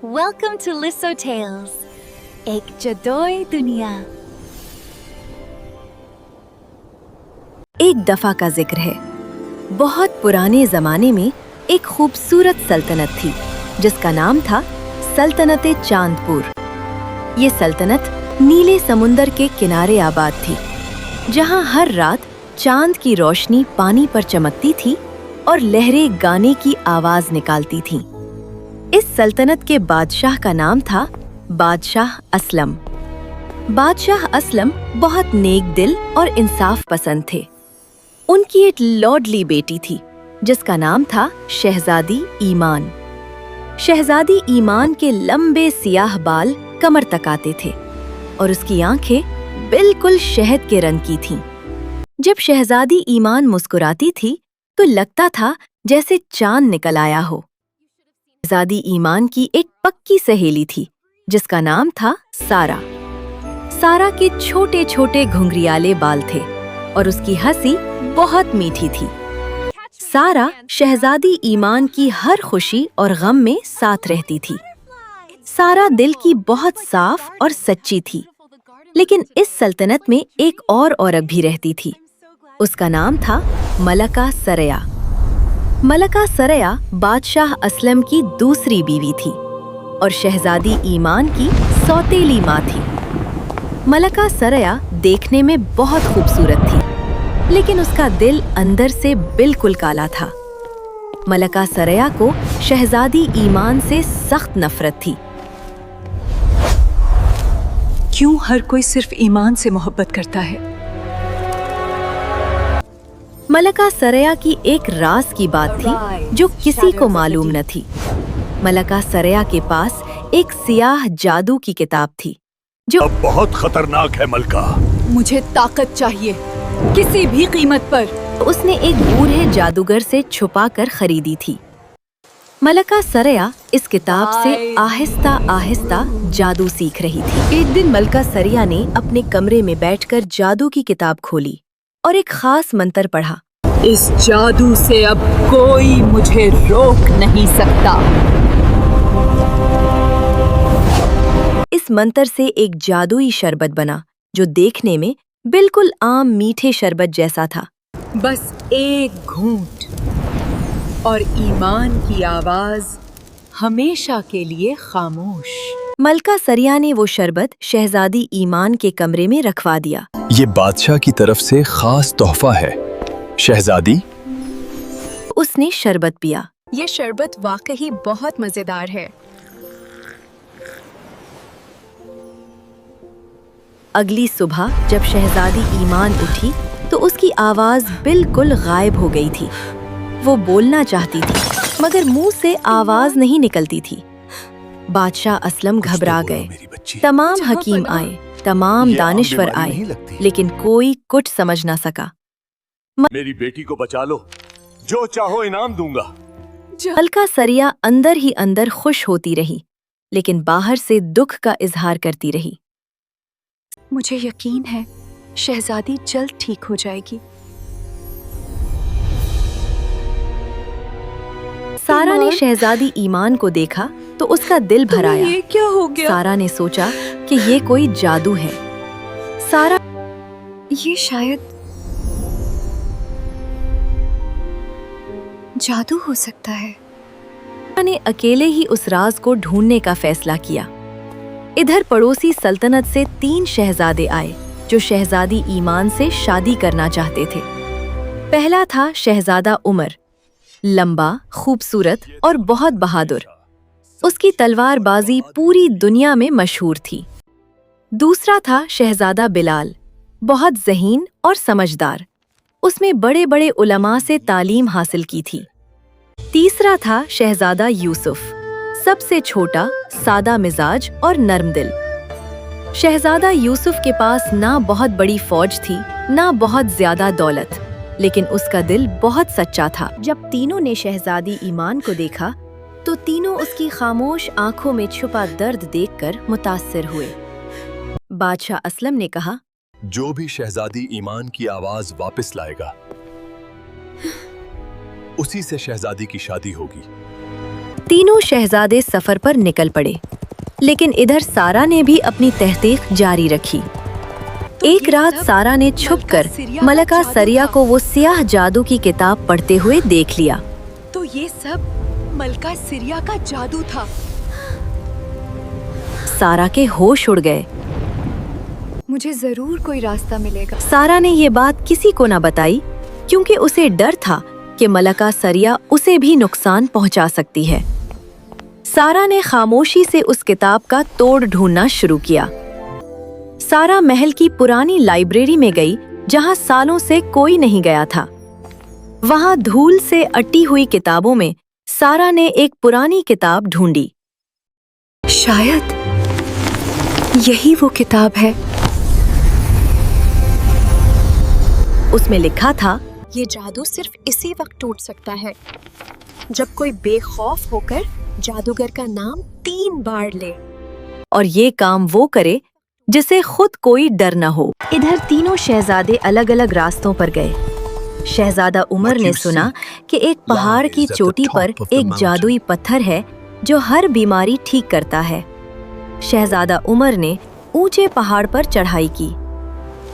Welcome to Lisso Tales. एक जदोई दुनिया। एक दफा का जिक्र है। बहुत पुराने जमाने में एक खूबसूरत सल्तनत थी जिसका नाम था सल्तनत चांदपुर। ये सल्तनत नीले समुंदर के किनारे आबाद थी, जहां हर रात चांद की रोशनी पानी पर चमकती थी और लहरें गाने की आवाज निकालती थीं। इस सल्तनत के बादशाह का नाम था बादशाह असलम। बादशाह असलम बहुत नेक दिल और इंसाफ पसंद थे। उनकी एक लाडली बेटी थी जिसका नाम था शहजादी ईमान। शहजादी ईमान के लंबे सियाह बाल कमर तक आते थे और उसकी आंखें बिल्कुल शहद के रंग की थीं। जब शहजादी ईमान मुस्कुराती थी तो लगता था जैसे चांद निकल आया हो। शहजादी ईमान की एक पक्की सहेली थी जिसका नाम था सारा। सारा के छोटे छोटे घुंघरियाले बाल थे और उसकी हंसी बहुत मीठी थी। सारा शहजादी ईमान की हर खुशी और गम में साथ रहती थी। सारा दिल की बहुत साफ और सच्ची थी, लेकिन इस सल्तनत में एक और औरत भी रहती थी। उसका नाम था मलका सरया। मलका सरया बादशाह असलम की दूसरी बीवी थी और शहजादी ईमान की सौतेली माँ थी। मलका सरया देखने में बहुत खूबसूरत थी, लेकिन उसका दिल अंदर से बिल्कुल काला था। मलका सरया को शहजादी ईमान से सख्त नफरत थी। क्यों हर कोई सिर्फ ईमान से मोहब्बत करता है? मलका सरया की एक राज की बात थी जो किसी को मालूम न थी। मलका सरया के पास एक सियाह जादू की किताब थी जो अब बहुत खतरनाक है मलका। मुझे ताकत चाहिए, किसी भी कीमत पर। उसने एक बूढ़े जादूगर से छुपा कर खरीदी थी। मलका सरया इस किताब से आहिस्ता आहिस्ता जादू सीख रही थी। एक दिन मलका सरया ने अपने कमरे में बैठकर जादू की किताब खोली और एक खास मंत्र पढ़ा। इस जादू से अब कोई मुझे रोक नहीं सकता। इस मंत्र से एक जादुई शरबत बना जो देखने में बिल्कुल आम मीठे शरबत जैसा था। बस एक घूंट और ईमान की आवाज हमेशा के लिए खामोश। मलका सरया ने वो शरबत शहजादी ईमान के कमरे में रखवा दिया। ये बादशाह की तरफ से खास तोहफा है शहजादी। उसने शरबत पिया। ये शरबत वाकई बहुत मजेदार है। अगली सुबह जब शहजादी ईमान उठी तो उसकी आवाज बिल्कुल गायब हो गई थी। वो बोलना चाहती थी मगर मुंह से आवाज नहीं निकलती थी। बादशाह असलम घबरा गए। तमाम हकीम आए, तमाम दानिश्वर आए, लेकिन कोई कुछ समझ ना सका। मेरी बेटी को बचा लो, जो चाहो इनाम दूंगा। मलका सरया अंदर ही अंदर खुश होती रही, लेकिन बाहर से दुख का इजहार करती रही। मुझे यकीन है शहजादी जल्द ठीक हो जाएगी। सारा ने शहजादी ईमान को देखा तो उसका दिल भर आया। ये क्या हो गया? सारा ने सोचा कि ये कोई जादू है। सारा ये शायद जादू हो सकता है। ने अकेले ही उस राज को ढूंढने का फैसला किया। इधर पड़ोसी सल्तनत से 3 शहजादे आए जो शहजादी ईमान से शादी करना चाहते थे। पहला था शहजादा उमर, लंबा, खूबसूरत और बहुत बहादुर। उसकी तलवारबाजी पूरी दुनिया में मशहूर थी। दूसरा था शहजादा बिलाल, बहुत ज़हीन और समझदार। उसमें बड़े बड़े उलमा से तालीम हासिल की थी। तीसरा था शहजादा यूसुफ, सबसे छोटा, सादा मिजाज और नर्म दिल। शहजादा यूसुफ के पास ना बहुत बड़ी फौज थी, ना बहुत ज्यादा दौलत, लेकिन उसका दिल बहुत सच्चा था। जब तीनों ने शहजादी ईमान को देखा तो तीनों उसकी खामोश आंखों में छुपा दर्द देखकर मुतासिर हुए। बादशाह असलम ने कहा, जो भी शहजादी ईमान की आवाज वापस लाएगा उसी से शहजादी की शादी होगी। तीनों शहजादे सफर पर निकल पड़े, लेकिन इधर सारा ने भी अपनी तहकीक जारी रखी। एक रात सारा ने छुपकर मलका सरिया को वो सियाह जादू की किताब पढ़ते हुए देख लिया। तो ये सब मलका सिरिया का जादू था। सारा के होश उड़ गए। मुझे जरूर कोई रास्ता मिलेगा। सारा ने ये बात किसी को न बताई, क्योंकि उसे डर था कि मलका सरिया उसे भी नुकसान पहुंचा सकती है। सारा ने खामोशी से उस किताब का तोड़ ढूंढना शुरू किया। सारा महल की पुरानी लाइब्रेरी में गई, जहां सालों से कोई नहीं गया था। वहां धूल से अटी हुई किताबों में सारा ने एक पुरानी किताब ढूंढी। शायद यही वो किताब है। उसमें लिखा था, ये जादू सिर्फ इसी वक्त टूट सकता है जब कोई बेखौफ होकर जादूगर का नाम 3 बार ले, और ये काम वो करे जिसे खुद कोई डर न हो। इधर तीनों शहजादे अलग अलग रास्तों पर गए। शहजादा उमर ने सुना कि एक पहाड़ की चोटी पर एक जादुई पत्थर है जो हर बीमारी ठीक करता है। शहजादा उमर ने ऊंचे पहाड़ पर चढ़ाई की।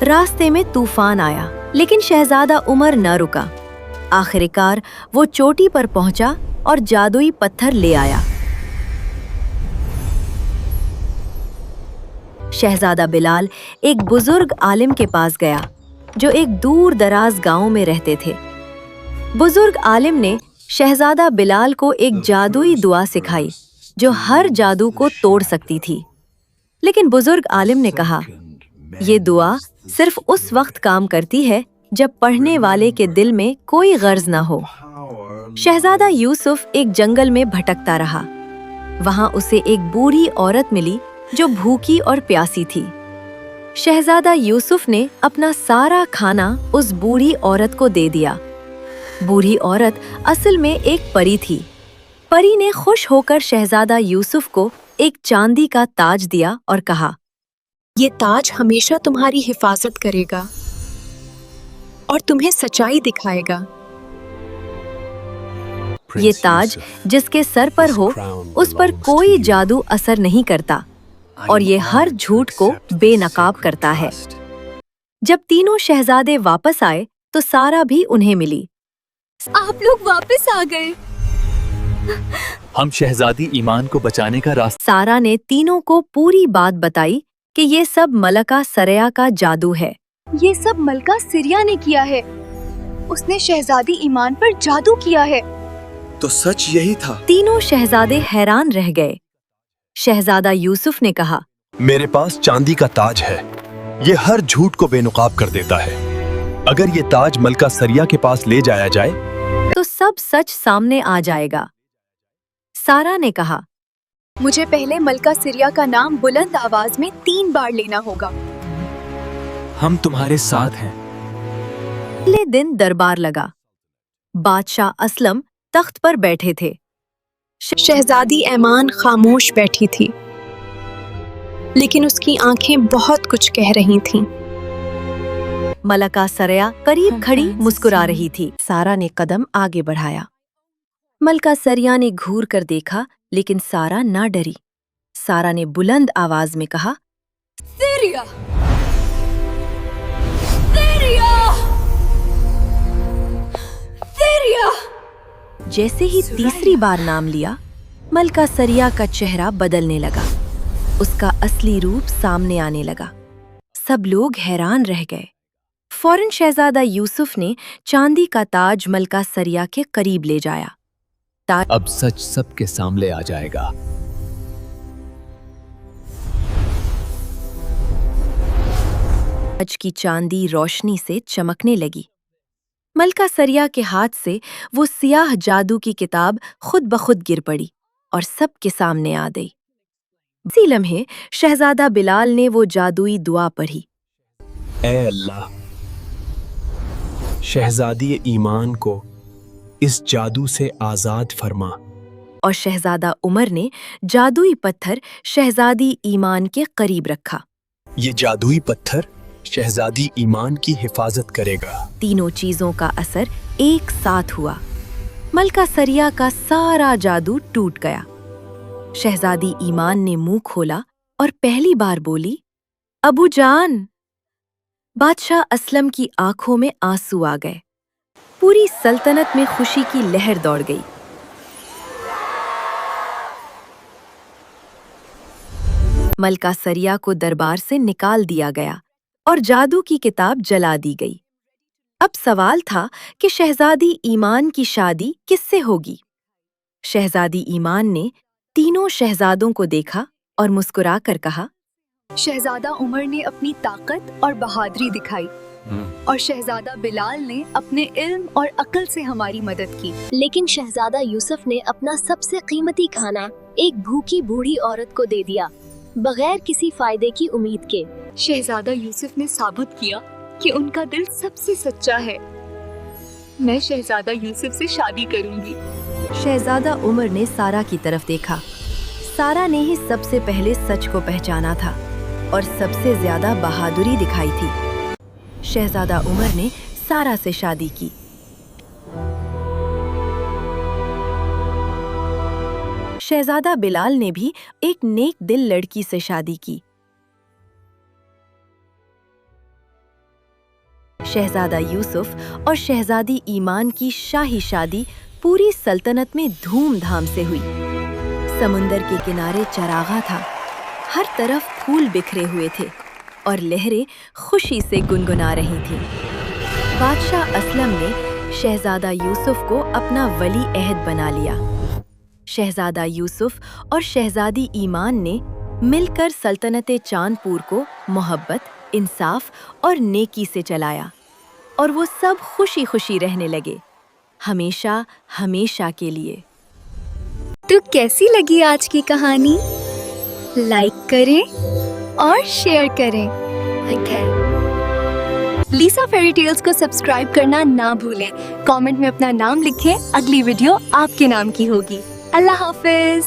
रास्ते में तूफान आया, लेकिन शहजादा उमर न रुका। आखिरकार वो चोटी पर पहुंचा और जादुई पत्थर ले आया। शहजादा बिलाल एक बुजुर्ग आलिम के पास गया, जो एक दूर दराज गांव में रहते थे। बुजुर्ग आलिम ने शहजादा बिलाल को एक जादुई दुआ सिखाई, जो हर जादू को तोड़ सकती थी। लेकिन बुजुर्ग आलिम ने कहा, ये दुआ सिर्फ उस वक्त काम करती है जब पढ़ने वाले के दिल में कोई गर्ज न हो। शहजादा यूसुफ एक जंगल में भटकता रहा। वहां उसे एक बूढ़ी औरत मिली जो भूखी और प्यासी थी। शहजादा यूसुफ ने अपना सारा खाना उस बूढ़ी औरत को दे दिया। बूढ़ी औरत असल में एक परी थी। परी ने खुश होकर शहजादा यूसुफ को एक चांदी का ताज दिया और कहा, ये ताज हमेशा तुम्हारी हिफाजत करेगा और तुम्हें सच्चाई दिखाएगा। ये ताज जिसके सर पर हो, उस पर कोई जादू असर नहीं करता, और ये हर झूठ को बेनकाब करता है। जब तीनों शहजादे वापस आए तो सारा भी उन्हें मिली। आप लोग वापस आ गए। हम शहजादी ईमान को बचाने का रास्ता। सारा ने तीनों को पूरी बात बताई कि ये सब मलका सरिया का जादू है। ये सब मलका सिरिया ने किया है। उसने शहजादी ईमान पर जादू किया है। तो सच यही था। तीनों शहजादे हैरान रह गए। शहजादा यूसुफ ने कहा, मेरे पास चांदी का ताज है। ये हर झूठ को बेनकाब कर देता है। अगर ये ताज मलका सरिया के पास ले जाया जाए तो सब सच सामने आ जाएगा। सारा ने कहा, मुझे पहले मलका सिरिया का नाम बुलंद आवाज में 3 बार लेना होगा। हम तुम्हारे साथ हैं। अगले दिन दरबार लगा। बादशाह असलम तख्त पर बैठे थे। शहजादी ऐमान खामोश बैठी थी, लेकिन उसकी आंखें बहुत कुछ कह रही थीं। मलका सरिया करीब खड़ी मुस्कुरा रही थी। सारा ने कदम आगे बढ़ाया। मलका सरिया ने घूर कर देखा, लेकिन सारा ना डरी। सारा ने बुलंद आवाज में कहा, सिरिया! सिरिया! सिरिया! जैसे ही तीसरी बार नाम लिया, मलका सरिया का चेहरा बदलने लगा। उसका असली रूप सामने आने लगा। सब लोग हैरान रह गए। फौरन शहजादा यूसुफ ने चांदी का ताज मलका सरिया के करीब ले जाया। अब सच सबके सामने आ जाएगा। ताज की चांदी रोशनी से चमकने लगी। मलका सरिया के हाथ से वो सियाह जादू की किताब खुद ब खुद गिर पड़ी और सबके सामने आ गई। इसी लम्हे शहजादा बिलाल ने वो जादुई दुआ पढ़ी, ऐ अल्लाह, शहजादी ईमान को इस जादू से आजाद फरमा। और शहजादा उमर ने जादुई पत्थर शहजादी ईमान के करीब रखा। ये जादुई पत्थर शहजादी ईमान की हिफाजत करेगा। तीनों चीजों का असर एक साथ हुआ। मलका सरिया का सारा जादू टूट गया। शहजादी ईमान ने मुंह खोला और पहली बार बोली, अबू जान। बादशाह असलम की आंखों में आंसू आ गए। पूरी सल्तनत में खुशी की लहर दौड़ गई। मलका सरिया को दरबार से निकाल दिया गया और जादू की किताब जला दी गई। अब सवाल था कि शहजादी ईमान की शादी किससे होगी? शहजादी ईमान ने तीनों शहजादों को देखा और मुस्कुराकर कहा, शहजादा उमर ने अपनी ताकत और बहादुरी दिखाई और शहजादा बिलाल ने अपने इल्म और अक्ल से हमारी मदद की। लेकिन शहजादा यूसुफ ने अपना सबसे कीमती खाना एक भूखी बूढ़ी औरत को दे दिया, बगैर किसी फायदे की उम्मीद के। शहजादा यूसुफ ने साबित किया कि उनका दिल सबसे सच्चा है। मैं शहजादा यूसुफ से शादी करूंगी। शहजादा उमर ने सारा की तरफ देखा। सारा ने ही सबसे पहले सच को पहचाना था और सबसे ज्यादा बहादुरी दिखाई थी। शहजादा उमर ने सारा से शादी की। शहजादा बिलाल ने भी एक नेक दिल लड़की से शादी की। शहजादा यूसुफ और शहजादी ईमान की शाही शादी पूरी सल्तनत में धूमधाम से हुई। समुंदर के किनारे चरागा था, हर तरफ फूल बिखरे हुए थे और लहरें खुशी से गुनगुना रही थीं। बादशाह असलम ने शहजादा यूसुफ को अपना वली अहद बना लिया। शहजादा यूसुफ और शहजादी ईमान ने मिलकर सल्तनत चांदपुर को मोहब्बत, इंसाफ और नेकी से चलाया और वो सब खुशी खुशी रहने लगे, हमेशा हमेशा के लिए। तो कैसी लगी आज की कहानी? लाइक करें और शेयर करें। लीसा फेरी टेल्स को सब्सक्राइब करना ना भूलें। कमेंट में अपना नाम लिखें, अगली वीडियो आपके नाम की होगी। अल्लाह हाफिज।